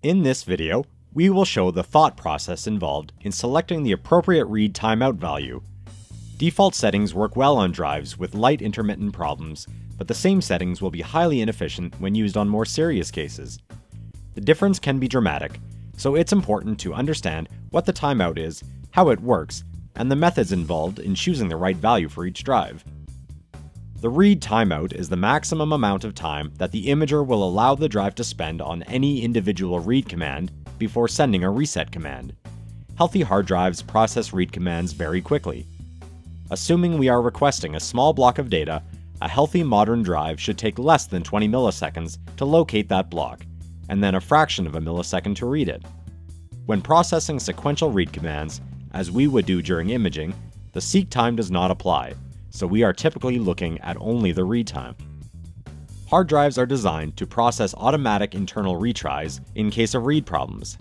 In this video, we will show the thought process involved in selecting the appropriate read timeout value. Default settings work well on drives with light intermittent problems, but the same settings will be highly inefficient when used on more serious cases. The difference can be dramatic, so it's important to understand what the timeout is, how it works, and the methods involved in choosing the right value for each drive. The read timeout is the maximum amount of time that the imager will allow the drive to spend on any individual read command before sending a reset command. Healthy hard drives process read commands very quickly. Assuming we are requesting a small block of data, a healthy modern drive should take less than 20 milliseconds to locate that block, and then a fraction of a millisecond to read it. When processing sequential read commands, as we would do during imaging, the seek time does not apply, so we are typically looking at only the read time. Hard drives are designed to process automatic internal retries in case of read problems.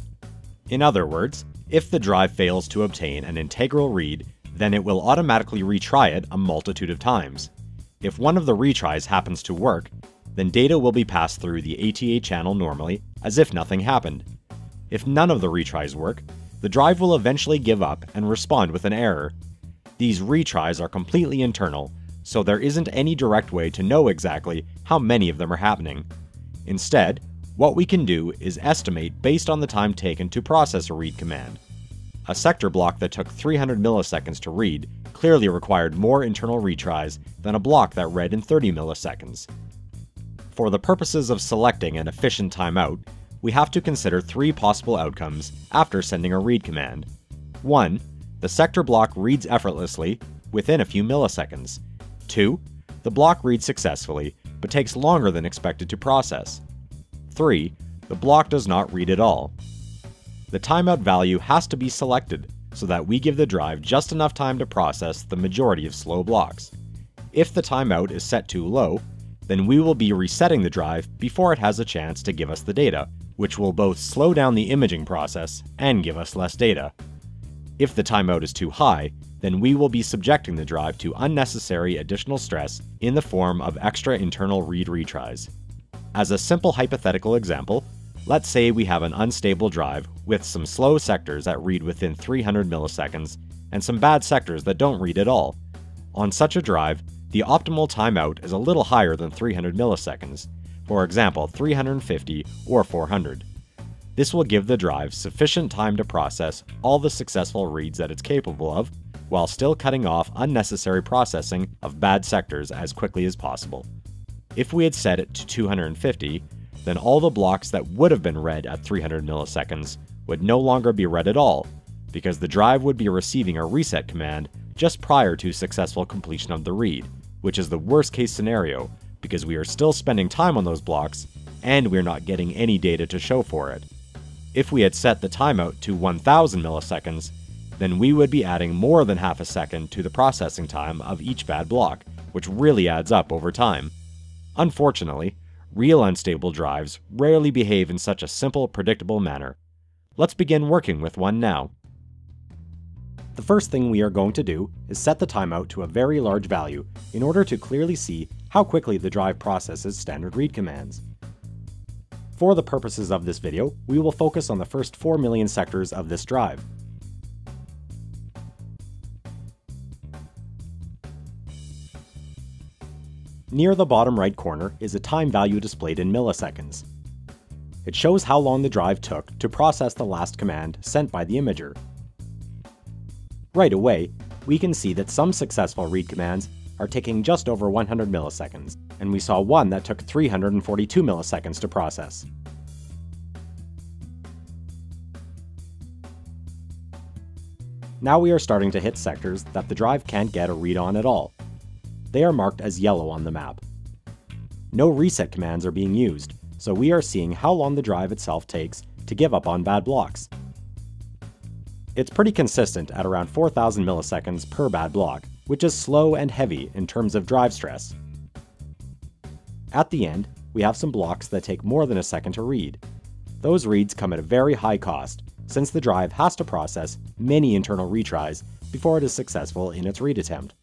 In other words, if the drive fails to obtain an integral read, then it will automatically retry it a multitude of times. If one of the retries happens to work, then data will be passed through the ATA channel normally, as if nothing happened. If none of the retries work, the drive will eventually give up and respond with an error. These retries are completely internal, so there isn't any direct way to know exactly how many of them are happening. Instead, what we can do is estimate based on the time taken to process a read command. A sector block that took 300 milliseconds to read clearly required more internal retries than a block that read in 30 milliseconds. For the purposes of selecting an efficient timeout, we have to consider three possible outcomes after sending a read command. 1. The sector block reads effortlessly within a few milliseconds. 2. The block reads successfully, but takes longer than expected to process. 3. The block does not read at all. The timeout value has to be selected so that we give the drive just enough time to process the majority of slow blocks. If the timeout is set too low, then we will be resetting the drive before it has a chance to give us the data, which will both slow down the imaging process and give us less data. If the timeout is too high, then we will be subjecting the drive to unnecessary additional stress in the form of extra internal read retries. As a simple hypothetical example, let's say we have an unstable drive with some slow sectors that read within 300 milliseconds and some bad sectors that don't read at all. On such a drive, the optimal timeout is a little higher than 300 milliseconds, for example 350 or 400. This will give the drive sufficient time to process all the successful reads that it's capable of, while still cutting off unnecessary processing of bad sectors as quickly as possible. If we had set it to 250, then all the blocks that would have been read at 300 milliseconds would no longer be read at all, because the drive would be receiving a reset command just prior to successful completion of the read, which is the worst case scenario, because we are still spending time on those blocks, and we're not getting any data to show for it. If we had set the timeout to 1000 milliseconds, then we would be adding more than half a second to the processing time of each bad block, which really adds up over time. Unfortunately, real unstable drives rarely behave in such a simple, predictable manner. Let's begin working with one now. The first thing we are going to do is set the timeout to a very large value in order to clearly see how quickly the drive processes standard read commands. For the purposes of this video, we will focus on the first 4 million sectors of this drive. Near the bottom right corner is a time value displayed in milliseconds. It shows how long the drive took to process the last command sent by the imager. Right away, we can see that some successful read commands are taking just over 100 milliseconds, and we saw one that took 342 milliseconds to process. Now we are starting to hit sectors that the drive can't get a read on at all. They are marked as yellow on the map. No reset commands are being used, so we are seeing how long the drive itself takes to give up on bad blocks. It's pretty consistent at around 4000 milliseconds per bad block, which is slow and heavy in terms of drive stress. At the end, we have some blocks that take more than a second to read. Those reads come at a very high cost, since the drive has to process many internal retries before it is successful in its read attempt.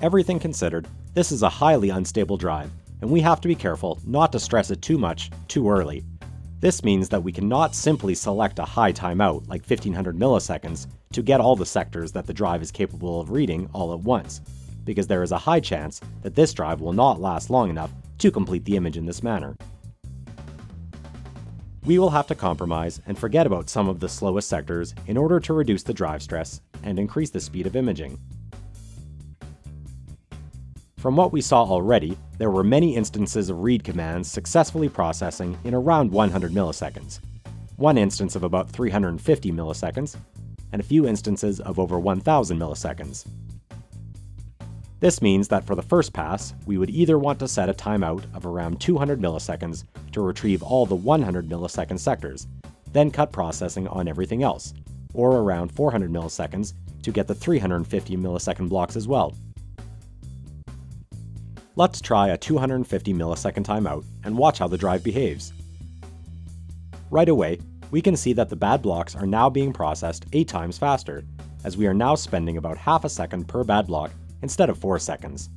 Everything considered, this is a highly unstable drive, and we have to be careful not to stress it too much too early. This means that we cannot simply select a high timeout like 1500 milliseconds to get all the sectors that the drive is capable of reading all at once, because there is a high chance that this drive will not last long enough to complete the image in this manner. We will have to compromise and forget about some of the slowest sectors in order to reduce the drive stress and increase the speed of imaging. From what we saw already, there were many instances of read commands successfully processing in around 100 milliseconds, one instance of about 350 milliseconds, and a few instances of over 1000 milliseconds. This means that for the first pass, we would either want to set a timeout of around 200 milliseconds to retrieve all the 100 millisecond sectors, then cut processing on everything else, or around 400 milliseconds to get the 350 millisecond blocks as well. Let's try a 250 millisecond timeout and watch how the drive behaves. Right away, we can see that the bad blocks are now being processed 8 times faster, as we are now spending about half a second per bad block instead of 4 seconds.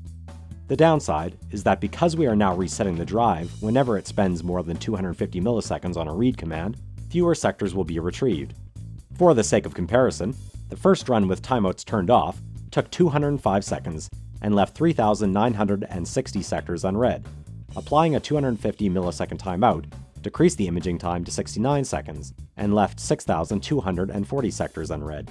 The downside is that because we are now resetting the drive whenever it spends more than 250 milliseconds on a read command, fewer sectors will be retrieved. For the sake of comparison, the first run with timeouts turned off took 205 seconds and left 3,960 sectors unread. Applying a 250 millisecond timeout decreased the imaging time to 69 seconds and left 6,240 sectors unread.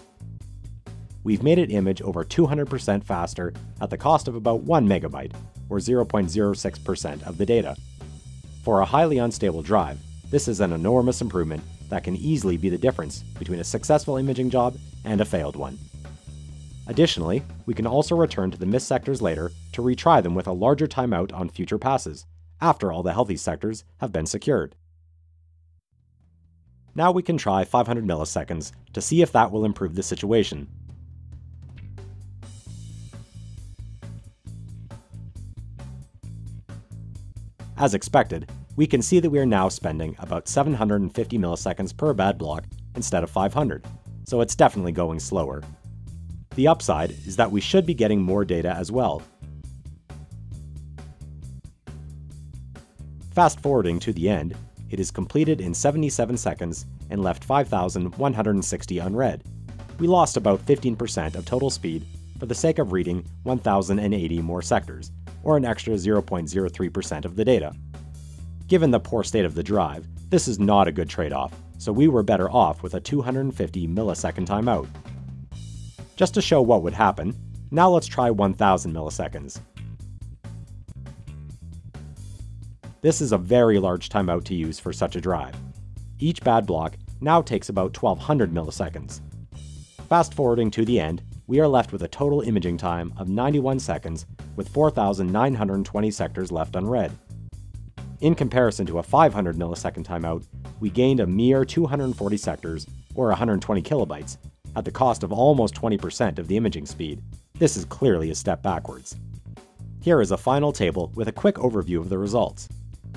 We've made it image over 200% faster at the cost of about 1 megabyte, or 0.06% of the data. For a highly unstable drive, this is an enormous improvement that can easily be the difference between a successful imaging job and a failed one. Additionally, we can also return to the missed sectors later to retry them with a larger timeout on future passes, after all the healthy sectors have been secured. Now we can try 500 milliseconds to see if that will improve the situation. As expected, we can see that we are now spending about 750 milliseconds per bad block instead of 500, so it's definitely going slower. The upside is that we should be getting more data as well. Fast forwarding to the end, it is completed in 77 seconds and left 5,160 unread. We lost about 15% of total speed for the sake of reading 1,080 more sectors, or an extra 0.03% of the data. Given the poor state of the drive, this is not a good trade-off, so we were better off with a 250 millisecond timeout. Just to show what would happen, now let's try 1000 milliseconds. This is a very large timeout to use for such a drive. Each bad block now takes about 1200 milliseconds. Fast forwarding to the end, we are left with a total imaging time of 91 seconds with 4,920 sectors left unread. In comparison to a 500 millisecond timeout, we gained a mere 240 sectors, or 120 kilobytes, at the cost of almost 20% of the imaging speed. This is clearly a step backwards. Here is a final table with a quick overview of the results.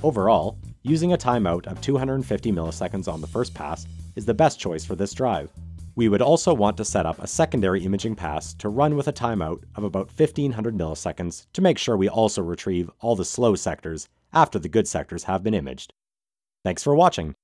Overall, using a timeout of 250 milliseconds on the first pass is the best choice for this drive. We would also want to set up a secondary imaging pass to run with a timeout of about 1500 milliseconds to make sure we also retrieve all the slow sectors after the good sectors have been imaged. Thanks for watching.